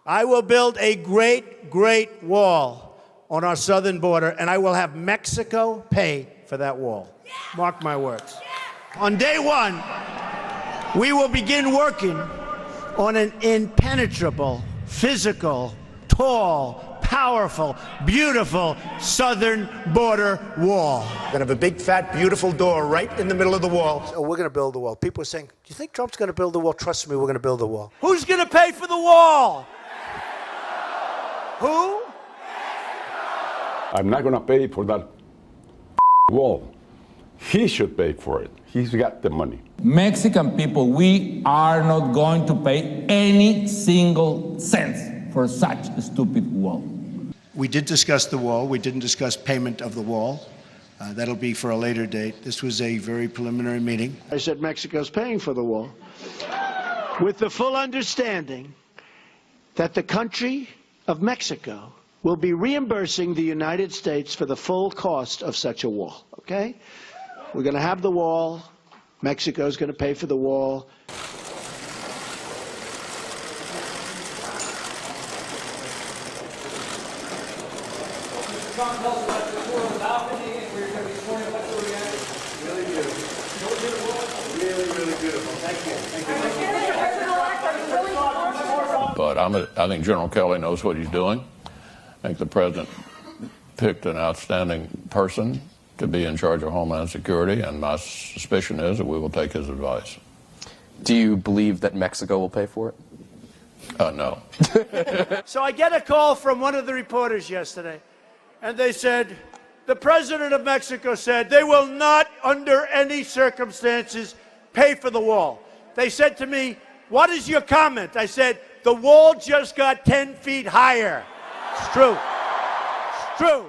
I will build a great, great wall on our southern border, and I will have Mexico pay for that wall. Mark my words. On day one, we will begin working on an impenetrable, physical, tall, powerful, beautiful southern border wall. We're going to have a big, fat, beautiful door right in the middle of the wall. So we're going to build the wall. People are saying, do you think Trump's going to build the wall? Trust me, we're going to build the wall. Who's going to pay for the wall? Who? I'm not going to pay for that wall. He should pay for it. He's got the money. Mexican people, we are not going to pay any single cent for such a stupid wall. We did discuss the wall. We didn't discuss payment of the wall. That'll be for a later date. This was a very preliminary meeting. I said Mexico's paying for the wall with the full understanding that the country of Mexico will be reimbursing the United States for the full cost of such a wall, okay? We're going to have the wall. Mexico's going to pay for the wall. But I think General Kelly knows what he's doing. I think the president picked an outstanding person to be in charge of Homeland Security, and my suspicion is that we will take his advice. Do you believe that Mexico will pay for it? No. So I get a call from one of the reporters yesterday, and they said, the president of Mexico said they will not, under any circumstances, pay for the wall. They said to me, what is your comment? I said, the wall just got 10 feet higher. It's true. It's true.